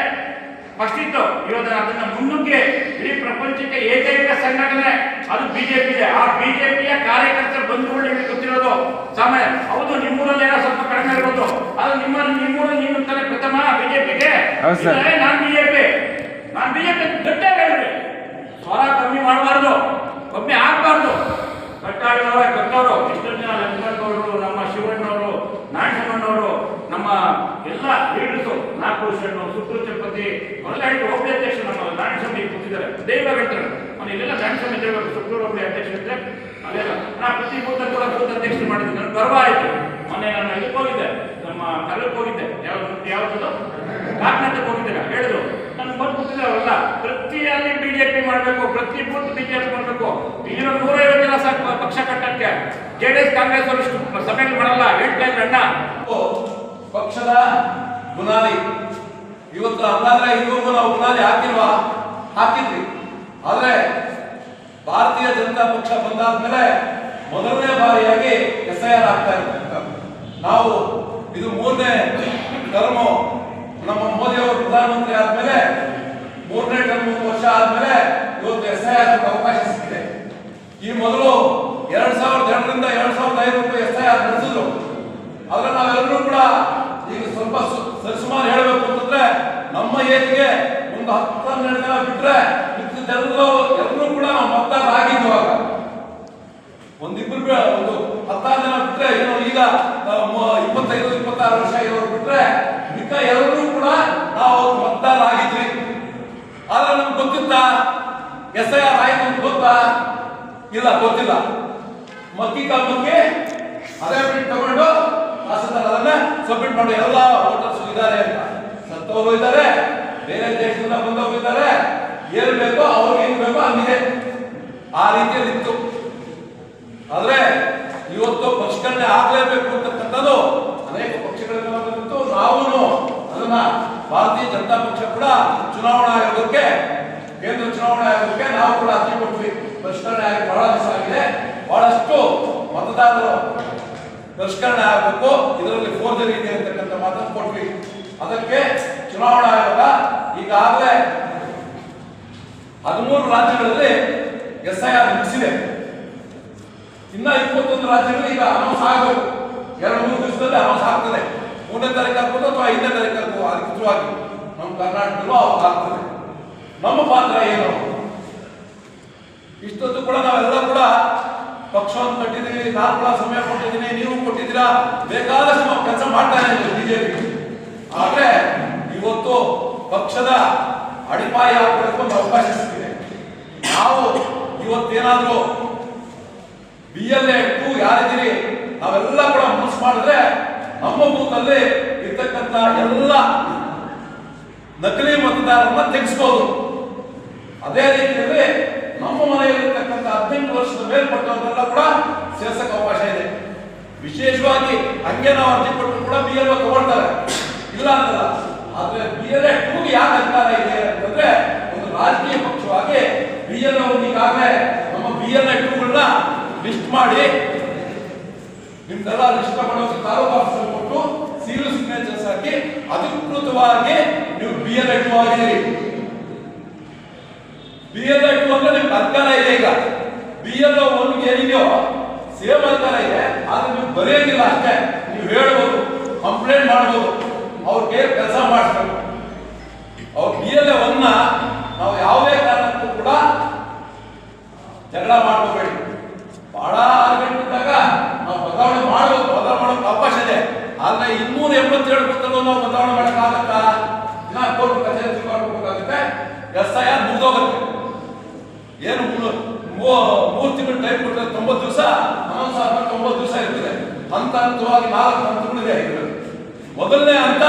ಫಸ್ಟ್ ಇತ್ತು. ಇವತ್ತು ಅದನ್ನ ಮುನ್ನುಗ್ಗಿ ಇಡೀ ಪ್ರಪಂಚಕ್ಕೆ ಏಕೈಕ ಸಂಘಟನೆ ಅದು ಬಿಜೆಪಿ ಇದೆ. ಆ ಬಿಜೆಪಿಯ ಕಾರ್ಯಕರ್ತರ ಬಂಧುಗಳು ನಿಮಗೆ ಗೊತ್ತಿರೋದು ಸಮಯ. ಹೌದು, ನಿಮ್ಮೂರಲ್ಲಿ ಏನೋ ಸ್ವಲ್ಪ ಕಡಿಮೆ ಇರ್ಬೋದು, ಅದು ನಿಮ್ಮೂರಲ್ಲಿ ನೀನು ತಾನೇ ಪ್ರಥಮ ಬಿಜೆಪಿಗೆ. ನಾನು ಬಿಜೆಪಿ ಗಟ್ಟೆ ಹೇಳ್ರಿ, ಸ್ವರ ಕಮ್ಮಿ ಮಾಡಬಾರ್ದು, ಕಮ್ಮಿ ಆಗ್ಬಾರ್ದು. ಕಟ್ಟಾಡಿದವರೇ ಕಟ್ಟೋರು, ಎಷ್ಟೋ ಜನ ಲಕ್ಷ್ಮಣಗೌಡರು, ನಮ್ಮ ಶಿವಣ್ಣವರು, ನಾರಾಯಣಣ್ಣವರು, ನಮ್ಮ ಎಲ್ಲ ಲೀಡರ್ಸು, ನಾಗಭೂಷಣ್, ಸುತ್ತೂರು ಚಪ್ಪತಿ ಅವರೆಲ್ಲ ಹೇಳಿ ಒಬ್ಬ ಅಧ್ಯಕ್ಷ ನಮ್ಮ ನಾರಾಯಣಸ್ವಾಮಿ ಕೂತಿದ್ದಾರೆ. ದೈವ ಹೇಳ್ತಾರೆ ನಾನು ಇಲ್ಲೆಲ್ಲ ನಾರಾಯಣಸ್ವಾಮಿ ಇರಬೇಕು, ಸುತ್ತೂರು ಒಬ್ಬ ಅಧ್ಯಕ್ಷರಿದ್ರೆ ಅಲ್ಲೆಲ್ಲ ನಾ ಪ್ರತಿ ಬೂತ್ ಕೂಡ ಬೂತ್ ಅಧ್ಯಕ್ಷರು ಮಾಡಿದ್ದೆ. ನನಗೆ ಗರ್ವ ಆಯಿತು. ಮೊನ್ನೆ ನಾನು ಇದಕ್ಕೆ ಹೋಗಿದ್ದೆ, ನಮ್ಮ ಕಲ್ಲಕ್ಕೆ ಹೋಗಿದ್ದೆ, ಯಾವುದು ಕಾಕಿನಾಡಕ್ಕೆ ಹೋಗಿದ್ದೆ. ಹೇಳಿದ್ರು ನನಗೆ ಬಂದು ಕೂತಿದ್ದಾರೆ ಅವರೆಲ್ಲ, ಪ್ರತಿಯಲ್ಲಿ ಬಿಜೆಪಿ ಮಾಡಬೇಕು, ಪ್ರತಿ ಬೂತ್ ಬಿಜೆಪಿ ಮಾಡಬೇಕು. ಇಲ್ಲಿರೋ 150 ಜನ ಸಾಕು ಪಕ್ಷ ಕಟ್ಟಕ್ಕೆ. JDS ಕಾಂಗ್ರೆಸ್ ಅವರು ಇಷ್ಟು ಸಭೆಗಳು ಮಾಡಲ್ಲ, ಹೇಳ್ತಾ ಇದ್ರೆ ಅಣ್ಣ ಪಕ್ಷದ ಬುನಾದಿ ಇವತ್ತು. ಹಂಗಾದ್ರೆ ಇವ್ರಿಗೂ ನಾವು ಬುನಾದಿ ಹಾಕಿದ್ವಿ. ಆದ್ರೆ ಭಾರತೀಯ ಜನತಾ ಪಕ್ಷ ಬಂದಾದ್ಮೇಲೆ ಮೊದಲನೇ ಬಾರಿಯಾಗಿ SIR ಆಗ್ತಾ ಇರ್ತಕ್ಕಂಥ ನಾವು ಇದು 3ನೇ ಟರ್ಮ್. ನಮ್ಮ ಮೋದಿ ಅವರು ಪ್ರಧಾನಮಂತ್ರಿ ಆದ್ಮೇಲೆ 3ನೇ ಟರ್ಮ್ 3 ವರ್ಷ ಆದ್ಮೇಲೆ ಇವತ್ತು SIR ಅವಕಾಶ ಸಿಕ್ಕಿದೆ. ಈ ಮೊದಲು 2002ರಿಂದ 2005 SIR ನಡೆಸಿದ್ರು. ಆದ್ರೆ ನಾವೆಲ್ಲರೂ ಕೂಡ ಈಗ ಸ್ವಲ್ಪ ಸರಿಸುಮಾರು ಹೇಳಬೇಕು ಅಂತಂದ್ರೆ ನಮ್ಮ ಏಜ್ಗೆ ಒಂದು 10-12 ಜನ ಬಿಟ್ರೆ ಎಲ್ಲರೂ ಕೂಡ ನಾವು ಮತದಾರರಾಗಿದ್ದಾಗ ಒಂದಿಬ್ರು ಒಂದು 10 ಜನ ಬಿಟ್ರೆ ಏನೋ ಈಗ 25-26 ವರ್ಷ ಇರೋರು ಬಿಟ್ರೆ ಮಿಕ್ಕ ಎಲ್ಲರೂ ಕೂಡ ನಾವು ಮತದಾರರಾಗಿದ್ವಿ. ಆದ್ರೆ ನಮ್ಗೆ ಗೊತ್ತಿತ್ತಾ SIR ಆಯ್ತು ಅಂತ ಗೊತ್ತಾ? ಇಲ್ಲ, ಗೊತ್ತಿಲ್ಲ. ಮಕ್ಕಿ ಅದೇ ಬಿಟ್ಟು ತಗೊಂಡು ಅದನ್ನ ಸಬ್ಮಿಟ್ ಮಾಡಿ ಎಲ್ಲ ವೋಟರ್ಸ್ ಇದ್ದಾರೆ ಅಂತ. ಸತ್ತವರು ಇದ್ದಾರೆ, ಬೇರೆ ದೇಶದಿಂದ ಬಂದವರು ಇದ್ದಾರೆ, ಏನ್ ಬೇಕೋ ಅವ್ರಿಗೆ ಏನ್ ಬೇಕೋ ಹಂಗಿದೆ. ಆ ರೀತಿಯಲ್ಲಿ ಇತ್ತು. ಆದ್ರೆ ಇವತ್ತು ಪರಿಷ್ಕರಣೆ ಆಗ್ಲೇಬೇಕು ಅಂತಕ್ಕಂಥದ್ದು ಅನೇಕ ಪಕ್ಷಗಳಿಂದ ಬಂದಿತ್ತು. ನಾವು ಅದನ್ನ ಭಾರತೀಯ ಜನತಾ ಪಕ್ಷ ಕೂಡ ಚುನಾವಣಾ ಆಯೋಗಕ್ಕೆ, ಕೇಂದ್ರ ಚುನಾವಣಾ ಆಯೋಗಕ್ಕೆ ನಾವು ಕೂಡ ಅರ್ಜಿ ಕೊಟ್ವಿ. ಪರಿಷ್ಕರಣೆ ಆಗಿ ಬಹಳ ದಿವಸ ಆಗಿದೆ, ಬಹಳಷ್ಟು ಮತದಾರರು ಪರಿಷ್ಕರಣೆ ಆಗಬೇಕು, ಇದರಲ್ಲಿ ಫೋರ್ಜರಿ ಇದೆ ಅಂತಕ್ಕಂಥ ಮಾತನ್ನು ಕೊಟ್ವಿ. ಅದಕ್ಕೆ ಚುನಾವಣಾ ಆಯೋಗ ಈಗಾಗಲೇ 13 ರಾಜ್ಯಗಳಲ್ಲಿ SIR ಮುಗಿಸಿದೆ. ಇನ್ನ 21 ರಾಜ್ಯಗಳು ಈಗ ಅನೌನ್ಸ್ ಆಗಬೇಕು. 2-3 ದಿವಸದಲ್ಲಿ ಅನೌನ್ಸ್ ಆಗ್ತದೆ. 3ನೇ ತಾರೀಕು ಆಗ್ಬೋದು ಅಥವಾ 5ನೇ ತಾರೀಕು ಆಗ್ಬೋದು. ಅಧಿಕೃತವಾಗಿ ನಮ್ಮ ಕರ್ನಾಟಕದಲ್ಲೂ ಅವಾಗ ಆಗ್ತದೆ. ನಮ್ಮ ಪಾತ್ರ ಏನು? ಇಷ್ಟೊತ್ತು ಕೂಡ ನಾವೆಲ್ಲ ಕೂಡ ಪಕ್ಷವನ್ನು ಕಟ್ಟಿದ್ದೀವಿ, ನಾನು ಕೂಡ ಸಮಯ ಕೊಟ್ಟಿದ್ದೀನಿ, ನೀವು ಕೊಟ್ಟಿದ್ದೀರಾ, ಬೇಕಾದಷ್ಟು ನಾವು ಕೆಲಸ ಮಾಡ್ತಾ ಇದ್ದೀವಿ ಬಿಜೆಪಿ. ಆದ್ರೆ ಇವತ್ತು ಪಕ್ಷದ ಅಡಿಪಾಯ ಹಾಕಬೇಕು ಒಂದು ಅವಕಾಶ ಸಿಕ್ಕಿದೆ. ನಾವು ಇವತ್ತೇನಾದ್ರೂ BLA 2 ಯಾರಿದ್ದೀರಿ ನಾವೆಲ್ಲ ಕೂಡ ಮನಸ್ಸು ಮಾಡಿದ್ರೆ ನಮ್ಮ ಬೂತಲ್ಲಿ ಇರ್ತಕ್ಕಂಥ ಎಲ್ಲ ನಕಲಿ ಮತದಾರರನ್ನ ತೆಗೆಸ್ಬೋದು. ಅದೇ ರೀತಿಯಲ್ಲಿ ನಮ್ಮ ಮನೆಯಲ್ಲಿರ್ತಕ್ಕಂಥ 18 ವರ್ಷದ ಮೇಲ್ಪಟ್ಟವರೆಲ್ಲ ಕೂಡ ಸೇರ್ಸಕ್ಕೆ ಅವಕಾಶ ಇದೆ. ವಿಶೇಷವಾಗಿ ಹಂಗೆ ನಾವು ಅರ್ಜಿ ಕೊಟ್ಟರು ಕೂಡ BLO ತಗೊಳ್ತಾರೆ, ಇಲ್ಲ ಅಂತಲ್ಲ. ಆದ್ರೆ BLA 2 ಯಾಕೆ ಅಧಿಕಾರ ಇದೆ ಅಂತಂದ್ರೆ ಒಂದು ರಾಜಕೀಯ ಪಕ್ಷವಾಗಿ BLO ಈಗಾಗಲೇ ನಮ್ಮ BLA 2ಗಳನ್ನ ಲಿಸ್ಟ್ ಮಾಡಿ ನಿಮ್ದೆಲ್ಲ ಲಿಸ್ಟ್ ಮಾಡೋಕೆ ತಾಲೂಕು ಆಫೀಸರ್ ಕೊಟ್ಟು ಸೀಲು ಸಿಗ್ನೇಚರ್ಸ್ ಹಾಕಿ ಅಧಿಕೃತವಾಗಿ ನೀವು BLA 2 ಆಗಿದ್ದೀರಿ. BLA 2 ಅಂದ್ರೆ ನಿಮ್ಗೆ ಅಧಿಕಾರ ಇದೆ. ಈಗ BLO 1 ಏನಿದೆಯೋ ಸೇಮ್ ಅಧಿಕಾರ ಇದೆ, ಆದ್ರೆ ನೀವು ಬರೆಯೋದಿಲ್ಲ ಅಷ್ಟೇ. ನೀವು ಹೇಳ್ಬೋದು, ಕಂಪ್ಲೇಂಟ್ ಮಾಡ್ಬೋದು, ಅವ್ರಿಗೆ ಕೆಲಸ ಮಾಡಿಸ್ಬೇಕು. ಅವ್ರ BLA 1 ನಾವು ಯಾವುದೇ ಕಾರಣಕ್ಕೂ ಕೂಡ ಜಗಳ ಮಾಡ್ಕೋಬೇಡಿ. ಬಹಳ ಆರ್ಗ್ಯುಮೆಂಟ್ ಇದ್ದಾಗ ನಾವು ಬದಲಾವಣೆ ಮಾಡಬೇಕು, ಮಾಡೋಕೆ ಅವಕಾಶ ಇದೆ. ಆದ್ರೆ 287 ಪುಸ್ತಕಗಳು ನಾವು ಬದಲಾವಣೆ ಮಾಡೋಕ್ಕಾಗತ್ತಾ? ದಿನ ಕೋರ್ಟ್ ಕಚೇರಿ ಹೋಗ್ಬೇಕಾಗುತ್ತೆ. SIR ಮುಗಿದೋಗುತ್ತೆ. ಏನು 3 ತಿಂಗಳು ಟೈಮ್ ಕೊಟ್ಟರೆ 90 ದಿವಸ, 90 ದಿವಸ ಇರ್ತದೆ. ಹಂತವಾಗಿ 4 ಹಂತಗಳಿದೆ. ಮೊದಲನೇ ಹಂತ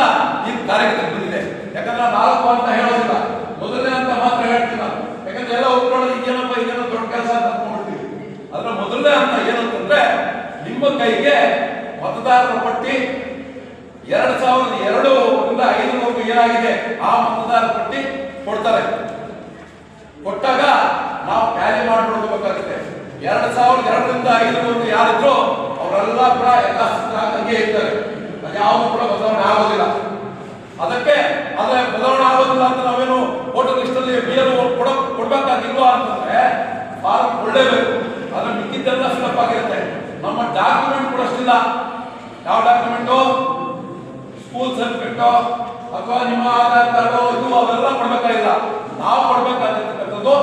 ಈ ಕಾರ್ಯಕ್ಕೆ ಬಂದಿದೆ. ಯಾಕಂದ್ರೆ 4 ಅಂತ ಹೇಳೋದಿಲ್ಲ, ಮೊದಲನೇ ಹಂತ ಮಾತ್ರ ಹೇಳ್ತೀನಿ ನಾನು. ಯಾಕಂದ್ರೆ ಎಲ್ಲ ಒಪ್ಕೊಳ್ಳೋದು ಈಗೇನಪ್ಪ ಇದೇನೋ ದೊಡ್ಡ ಕೆಲಸ ಅಂತ ಅಂದ್ಕೊಂಡ್ಬಿಡ್ತೀವಿ. ಅದ್ರ ಮೊದಲನೇ ಹಂತ ಏನು ಅಂತಂದ್ರೆ ನಿಮ್ಮ ಕೈಗೆ ಮತದಾರರ ಪಟ್ಟಿ 2002ರಿಂದ 5 ಏನಾಗಿದೆ ಆ ಮತದಾರರ ಪಟ್ಟಿ ಕೊಡ್ತಾರೆ. ಕೊಟ್ಟಾಗ ನಾವು ಟ್ಯಾಲಿ ಮಾಡ್ಕೊಳ್ಬೇಕಾಗುತ್ತೆ. 2002ರಿಂದ 5 ಯಾರಿದ್ರು ಅವರೆಲ್ಲ ಕೂಡ ಯಥಾಸ್ಥಿತಿಯಾಗಿ ಇರ್ತಾರೆ. ಯಾವುದು ಕೂಡ ಬದಲಾವಣೆ ಆಗೋದಿಲ್ಲ. ಅದಕ್ಕೆ ಅದೇ ಬದಲಾವಣೆ ಆಗೋದಿಲ್ಲ ಅಂತ ನಾವೇನು ವೋಟರ್ ಲಿಸ್ಟ್ ಅಲ್ಲಿ BLO ಕೊಡ್ಬೇಕಾಗಿಲ್ವಾ ಅಂತಂದ್ರೆ ಫಾರ್ಮ್ ಕೊಡಲೇಬೇಕು. ಅದ್ರ ಮಿಕ್ಕಿದ್ದೆಲ್ಲ ಫಿಲಪ್ ಆಗಿರುತ್ತೆ. ನಮ್ಮ ಡಾಕ್ಯುಮೆಂಟ್ ಕೊಡೋಷ್ಟಿಲ್ಲ. ಯಾವ ಡಾಕ್ಯುಮೆಂಟು? ಸ್ಕೂಲ್ ಸರ್ಟಿಫಿಕೇಟು ಅಥವಾ ನಿಮ್ಮ ಆಧಾರ್ ಕಾರ್ಡು ಇದು ಅವೆಲ್ಲ ಕೊಡ್ಬೇಕಾಗಿಲ್ಲ. ನಾವು ಕೊಡ್ಬೇಕಾಗಿರ್ತಕ್ಕಂಥದ್ದು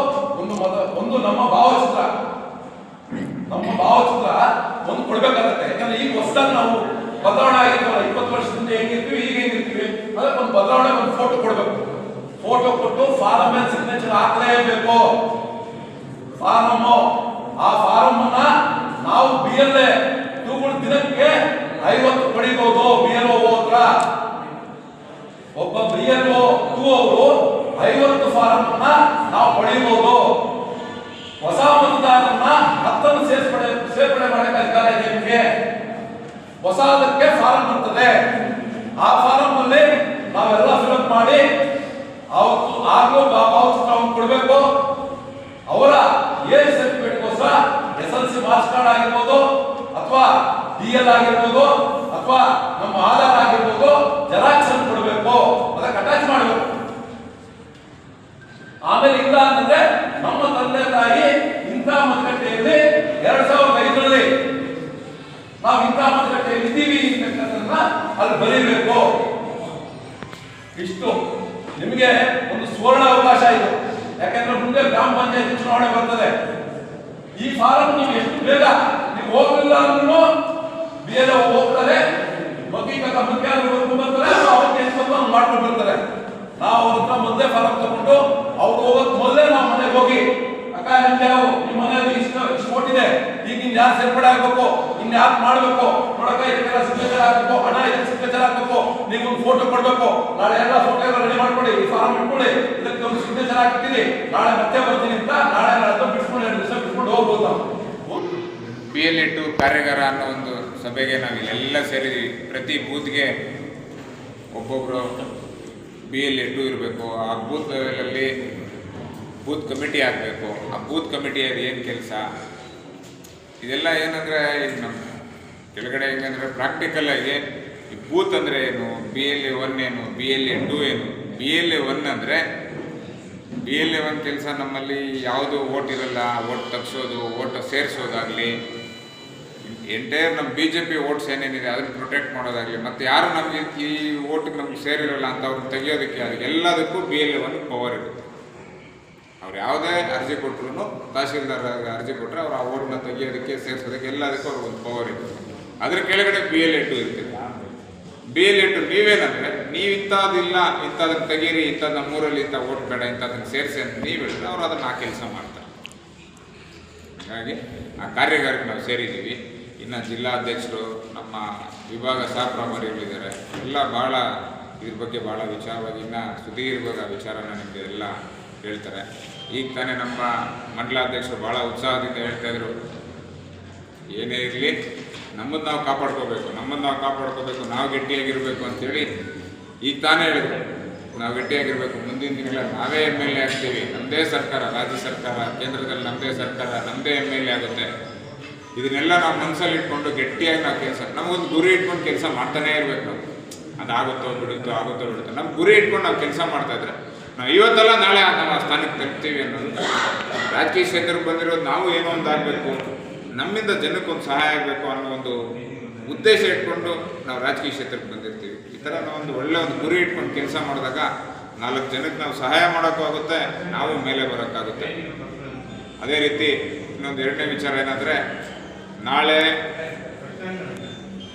ಒಂದು ನಮ್ಮ ಭಾವಚಿತ್ರ ಒಂದು ಕೊಡ್ಬೇಕಾಗತ್ತೆ. ಯಾಕಂದ್ರೆ ಈಗ ಹೊಸದಾಗಿ ನಾವು ಬದಲಾವಣೆ ಆಗಿರ್ತೀವಲ್ಲ, 20 ವರ್ಷದಿಂದ ಹೆಂಗಿರ್ತೀವಿ ಈಗ ಹೆಂಗಿರ್ತೀವಿ, ಅದಕ್ಕೆ ಒಂದು ಬದಲಾವಣೆ, ಒಂದು ಫೋಟೋ ಕೊಡ್ಬೇಕು. ಫೋಟೋ ಕೊಟ್ಟು ಫಾರಂ ಮೇಲೆ ಸಿಗ್ನೇಚರ್ ಹಾಕಲೇಬೇಕು. ಆ ಫಾರಂ ಅನ್ನ ನಾವು BLA ದಿನಕ್ಕೆ 50 ಪಡಿಬಹುದು. BLO ಹತ್ರ ಒಬ್ಬ BLO ಅವರು 50 ಫಾರಂ ಅನ್ನ ನಾವು ಪಡೆಯಬಹುದು. ಹೊಸ ಮತದಾರರನ್ನ 10 ಸೇರ್ಪಡೆ ಮಾಡಕ್ಕೆ ಅಧಿಕಾರ ಇದೆ ನಿಮಗೆ. ಹೊಸದಕ್ಕೆ ಫಾರಂ ಬರ್ತದೆ. ಆ ಫಾರಂ ಅಲ್ಲಿ ನಾವೆಲ್ಲ ಫಿಲಪ್ ಮಾಡಿ ಅವತ್ತು ಆಗೋ ಭಾವಚಿತ್ರವನ್ನು ಕೊಡಬೇಕು. ಅವರ ಏಜ್ ಸರ್ಟಿಫಿಕೇಟ್ಗೋಸ್ಕರ SLC ಮಾರ್ಕ್ಸ್ ಕಾರ್ಡ್ ಆಗಿರ್ಬೋದು ಅಥವಾ DL ಆಗಿರ್ಬೋದು ಅಥವಾ ನಮ್ಮ ಆಧಾರ್ ಆಗಿರ್ಬೋದು ಜೆರಾಕ್ಸ್ ಅನ್ನು ಕೊಡಬೇಕು. ಅದಕ್ಕೆ ಅಟ್ಯಾಚ್ ಮಾಡಬೇಕು. ಆಮೇಲೆ ಇಲ್ಲ ಅಂತಂದ್ರೆ ನಮ್ಮ ತಂದೆ ತಾಯಿ ಇಂಥ ಮತಗಟ್ಟೆಯಲ್ಲಿ 2005ರಲ್ಲಿ ನಾವು ಇಂಥ ಮತಗಟ್ಟೆಯಲ್ಲಿ ಇದ್ದೀವಿ ಅಂತಕ್ಕಂಥದ್ದನ್ನ ಅಲ್ಲಿ ಬರೀಬೇಕು. ಇಷ್ಟು ನಿಮಗೆ ಒಂದು ಸುವರ್ಣ ಅವಕಾಶ ಇದು. ಯಾಕಂದ್ರೆ ಮುಂದೆ ಗ್ರಾಮ ಪಂಚಾಯತ್ ಚುನಾವಣೆ ಬರ್ತದೆ. ಈ ಫಾರಂ ನೀವು ಎಷ್ಟು ಬೇಗ ನೀವು ಹೋಗಲಿಲ್ಲ ಅಂದ್ರೂ BLO ಹೋಗ್ತಾರೆ, ಮಾಡ್ಕೊಂಡು ಬರ್ತಾರೆ. ನಾವು ಅವ್ರ ಹತ್ರ ಮೊದಲೇ ಫಾರಂ ತಗೊಂಡು ಅವ್ರು ಹೋಗೋದ್ ಮೊದಲೇ ನಾವು ಮನೆಗೆ ಹೋಗಿ, ಅಕ್ಕ ನಿಮ್ಗೆ ನಿಮ್ಮ ಮನೆಯಲ್ಲಿ ಇಷ್ಟು ಕೊಟ್ಟಿದೆ, ಈಗ ಇನ್ ಯಾರು ಸೇರ್ಪಡೆ ಆಗ್ಬೇಕು, ಇನ್ ಯಾರು ಮಾಡ್ಬೇಕು, ನೋಡಕ್ಕ ಇದಕ್ಕೆಲ್ಲ ಸಿಗ್ನೇಚರ್ ಹಾಕ್ಬೇಕು, ಹಣ ಇದಕ್ಕೆ ಸಿಗ್ನೇಚರ್ ಹಾಕ್ಬೇಕು, ನೀವು ಒಂದು ಫೋಟೋ ಕೊಡ್ಬೇಕು. ನಾಳೆ ಎಲ್ಲ ಫೋಟೋ ಎಲ್ಲ ರೆಡಿ ಮಾಡ್ಕೊಳ್ಳಿ, ಈ ಫಾರಂ ಇಟ್ಕೊಳ್ಳಿ, ಇದಕ್ಕೆ ಒಂದು ಸಿಗ್ನೇಚರ್ ಹಾಕಿರ್ತೀನಿ, ನಾಳೆ ಮತ್ತೆ ಬರ್ತೀನಿ ಅಂತ ನಾಳೆ ಬಿಟ್ಕೊಂಡು 2 ದಿವಸ ಬಿಟ್ಕೊಂಡು ಹೋಗ್ಬೋದು ನಾವು. BLA 2 ಕಾರ್ಯಾಗಾರ ಅನ್ನೋ ಒಂದು ಸಭೆಗೆ ನಾವು ಇಲ್ಲೆಲ್ಲ ಸೇರಿದ್ವಿ. ಪ್ರತಿ ಬೂತ್ಗೆ ಒಬ್ಬೊಬ್ಬರು BLA 2 ಇರಬೇಕು. ಆ ಬೂತ್ ಲೆವೆಲಲ್ಲಿ ಬೂತ್ ಕಮಿಟಿ ಆಗಬೇಕು. ಆ ಬೂತ್ ಕಮಿಟಿಯಲ್ಲಿ ಏನು ಕೆಲಸ, ಇದೆಲ್ಲ ಏನಂದರೆ ಈಗ ನಮ್ಮ ಕೆಳಗಡೆ ಹೆಂಗಂದರೆ ಪ್ರಾಕ್ಟಿಕಲ್ ಆಗಿ ಈ ಬೂತ್ ಅಂದರೆ ಏನು, BLA 1 ಏನು, BLA 2 ಏನು. BLA 1 ಅಂದರೆ BLA 1 ಕೆಲಸ ನಮ್ಮಲ್ಲಿ ಯಾವುದು ಓಟ್ ಇರಲ್ಲ, ಓಟ್ ತಗ್ಸೋದು, ಓಟ್ ಸೇರಿಸೋದಾಗಲಿ, ಎಂಟೈರ್ ನಮ್ಮ BJP ಓಟ್ಸ್ ಏನೇನಿದೆ ಅದನ್ನು ಪ್ರೊಟೆಕ್ಟ್ ಮಾಡೋದಾಗಲಿ, ಮತ್ತು ಯಾರು ನಮಗೆ ಈ ಓಟಿಗೆ ನಮ್ಗೆ ಸೇರಿರಲ್ಲ ಅಂತ ಅವ್ರನ್ನ ತೆಗಿಯೋದಕ್ಕೆ ಎಲ್ಲದಕ್ಕೂ BLA 1 ಪವರ್ ಇರುತ್ತೆ. ಅವ್ರು ಯಾವುದೇ ಅರ್ಜಿ ಕೊಟ್ಟರು, ತಹಶೀಲ್ದಾರ್ ಅರ್ಜಿ ಕೊಟ್ಟರೆ ಅವ್ರು ಆ ಓಟನ್ನ ತೆಗಿಯೋದಕ್ಕೆ, ಸೇರಿಸೋದಕ್ಕೆ ಎಲ್ಲದಕ್ಕೂ ಅವ್ರಿಗೆ ಒಂದು ಪವರ್ ಇರುತ್ತೆ. ಅದ್ರ ಕೆಳಗಡೆ BLA 2 ಇರ್ತದೆ. BLA 2 ನೀವೇನಂದರೆ ನೀವು ಇಂಥದ್ದಿಲ್ಲ, ಇಂಥದನ್ನು ತೆಗೀರಿ, ಇಂಥದ್ದು ನಮ್ಮೂರಲ್ಲಿ ಇಂಥ ಓಟ್ ಬೇಡ, ಇಂಥದನ್ನು ಸೇರಿಸಿ ಅಂತ ನೀವು ಹೇಳಿದ್ರೆ ಅವ್ರು ಅದನ್ನು ಆ ಕೆಲಸ ಮಾಡ್ತಾರೆ. ಹಾಗಾಗಿ ಆ ಕಾರ್ಯಾಗಾರಕ್ಕೆ ನಾವು ಸೇರಿದ್ದೀವಿ. ಇನ್ನು ಜಿಲ್ಲಾಧ್ಯಕ್ಷರು, ನಮ್ಮ ವಿಭಾಗ ಸಹ ಪ್ರಭಾರಿಗಳಿದ್ದಾರೆ, ಎಲ್ಲ ಭಾಳ ಇದ್ರ ಬಗ್ಗೆ ಭಾಳ ವಿಚಾರವಾಗಿ ಇನ್ನು ಸುದೀರ್ಘವಾಗಿ ಆ ವಿಚಾರನ ನಿಮಗೆ ಎಲ್ಲ ಹೇಳ್ತಾರೆ. ಈಗ ತಾನೇ ನಮ್ಮ ಮಂಡಲಾಧ್ಯಕ್ಷರು ಭಾಳ ಉತ್ಸಾಹದಿಂದ ಹೇಳ್ತಾಯಿದ್ರು, ಏನೇ ಇರಲಿ ನಮ್ಮನ್ನು ನಾವು ಕಾಪಾಡ್ಕೋಬೇಕು, ನಾವು ಗಟ್ಟಿಯಾಗಿರಬೇಕು ಅಂಥೇಳಿ ಈಗ ತಾನೇ ಹೇಳಿದ್ರು. ನಾವು ಗಟ್ಟಿಯಾಗಿರಬೇಕು, ಮುಂದಿನ ದಿನಗಳಲ್ಲಿ ನಾವೇ MLA ಆಗ್ತೀವಿ, ನಮ್ಮದೇ ಸರ್ಕಾರ, ರಾಜ್ಯ ಸರ್ಕಾರ, ಕೇಂದ್ರದಲ್ಲಿ ನಮ್ಮದೇ ಸರ್ಕಾರ, ನಮ್ಮದೇ MLA ಆಗುತ್ತೆ. ಇದನ್ನೆಲ್ಲ ನಾವು ಮನಸ್ಸಲ್ಲಿ ಇಟ್ಕೊಂಡು ಗಟ್ಟಿಯಾಗಿ ನಾವು ಕೆಲಸ, ನಮಗೊಂದು ಗುರಿ ಇಟ್ಕೊಂಡು ಕೆಲಸ ಮಾಡ್ತಾನೇ ಇರಬೇಕು. ನಾವು ಅದಾಗುತ್ತೋ ಬಿಡುತ್ತೋ ನಮ್ಮ ಗುರಿ ಇಟ್ಕೊಂಡು ನಾವು ಕೆಲಸ ಮಾಡ್ತಾಯಿದ್ರೆ ನಾವು ಇವತ್ತಲ್ಲ ನಾಳೆ ನಾವು ಆ ಸ್ಥಾನಕ್ಕೆ ತರ್ತೀವಿ ಅನ್ನೋದು. ರಾಜಕೀಯ ಕ್ಷೇತ್ರಕ್ಕೆ ಬಂದಿರೋದು ನಾವು ಏನೋ ಒಂದು ಆಗಬೇಕು, ನಮ್ಮಿಂದ ಜನಕ್ಕೊಂದು ಸಹಾಯ ಆಗಬೇಕು ಅನ್ನೋ ಒಂದು ಉದ್ದೇಶ ಇಟ್ಕೊಂಡು ನಾವು ರಾಜಕೀಯ ಕ್ಷೇತ್ರಕ್ಕೆ ಬಂದಿರ್ತೀವಿ. ಈ ಥರ ನಾವು ಒಂದು ಒಳ್ಳೆಯ ಒಂದು ಗುರಿ ಇಟ್ಕೊಂಡು ಕೆಲಸ ಮಾಡಿದಾಗ 4 ಜನಕ್ಕೆ ನಾವು ಸಹಾಯ ಮಾಡೋಕ್ಕೂ ಆಗುತ್ತೆ, ನಾವು ಮೇಲೆ ಬರೋಕ್ಕಾಗುತ್ತೆ. ಅದೇ ರೀತಿ ಇನ್ನೊಂದು 2ನೇ ವಿಚಾರ ಏನಂದರೆ, ನಾಳೆ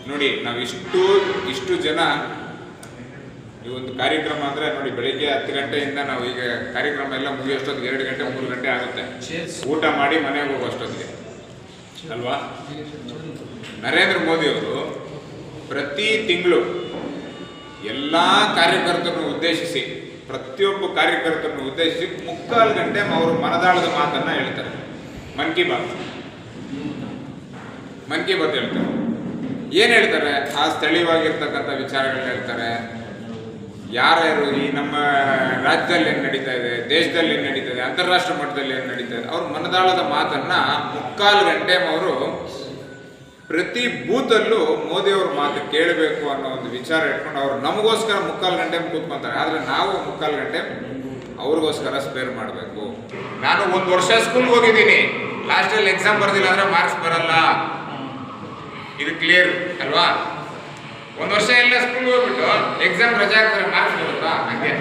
ನೋಡಿ ನಾವು ಇಷ್ಟು ಜನ ಈ ಒಂದು ಕಾರ್ಯಕ್ರಮ ಅಂದರೆ ನೋಡಿ, ಬೆಳಿಗ್ಗೆ 10 ಗಂಟೆಯಿಂದ ನಾವು ಈಗ ಕಾರ್ಯಕ್ರಮ ಎಲ್ಲ ಮುಗಿಯೋಷ್ಟೊತ್ತಿಗೆ 2 ಗಂಟೆ 3 ಗಂಟೆ ಆಗುತ್ತೆ. ಊಟ ಮಾಡಿ ಮನೆಗೆ ಹೋಗೋಷ್ಟೊತ್ತಿಗೆ ಅಲ್ವಾ. ನರೇಂದ್ರ ಮೋದಿಯವರು ಪ್ರತಿ ತಿಂಗಳು ಎಲ್ಲ ಕಾರ್ಯಕರ್ತರನ್ನು ಉದ್ದೇಶಿಸಿ, ಪ್ರತಿಯೊಬ್ಬ ಕಾರ್ಯಕರ್ತರನ್ನು ಉದ್ದೇಶಿಸಿ 3/4 ಗಂಟೆ ಅವರು ಮನದಾಳದ ಮಾತನ್ನು ಹೇಳ್ತಾರೆ. ಮನ್ ಕಿ ಬಾತ್ ಹೇಳ್ತಾರೆ. ಏನು ಹೇಳ್ತಾರೆ? ಆ ಸ್ಥಳೀಯವಾಗಿರ್ತಕ್ಕಂಥ ವಿಚಾರಗಳನ್ನ ಹೇಳ್ತಾರೆ. ಯಾರ್ಯಾರು ಈ ನಮ್ಮ ರಾಜ್ಯದಲ್ಲಿ ಏನು ನಡೀತಾ ಇದೆ, ದೇಶದಲ್ಲಿ ಏನು ನಡೀತಾ ಇದೆ, ಅಂತಾರಾಷ್ಟ್ರೀಯ ಮಟ್ಟದಲ್ಲಿ ಏನು ನಡೀತಾ ಇದೆ, ಅವ್ರ ಮನದಾಳದ ಮಾತನ್ನು 3/4 ಗಂಟೆ ಅವರು ಪ್ರತಿ ಬೂತಲ್ಲೂ ಮೋದಿಯವ್ರ ಮಾತು ಕೇಳಬೇಕು ಅನ್ನೋ ಒಂದು ವಿಚಾರ ಇಟ್ಕೊಂಡು ಅವ್ರು ನಮಗೋಸ್ಕರ 3/4 ಗಂಟೆ ಕೂತ್ಕೊಂತಾರೆ. ಆದರೆ ನಾವು 3/4 ಗಂಟೆ ಅವ್ರಿಗೋಸ್ಕರ ಸ್ಪೇರ್ ಮಾಡಬೇಕು. ನಾನು 1 ವರ್ಷ ಸ್ಕೂಲ್ಗೆ ಹೋಗಿದ್ದೀನಿ, ಲಾಸ್ಟಲ್ಲಿ ಎಕ್ಸಾಮ್ ಬರ್ದಿಲ್ಲ ಅಂದ್ರೆ ಮಾರ್ಕ್ಸ್ ಬರಲ್ಲ. ಇದು ಕ್ಲಿಯರ್ ಅಲ್ವಾ? ಒಂದು ವರ್ಷ ಎಲ್ಲ ಸ್ಕೂಲ್ ಹೋಗ್ಬಿಟ್ಟು ಎಕ್ಸಾಮ್ ರಜೆ ಹಾಕಿದ್ರೆ ಮಾರ್ಕ್ಸ್ ಬರುತ್ತಾ? ಹಂಗೆ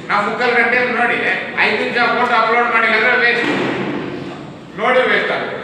ನಾವು 3 ಗಂಟೆ ನೋಡಿ 5 ನಿಮಿಷ ಫೋಟೋ ಅಪ್ಲೋಡ್ ಮಾಡಿಲ್ಲ ಅಂದ್ರೆ ವೇಸ್ಟ್, ನೋಡಿ ವೇಸ್ಟ್ ಆಗುತ್ತೆ.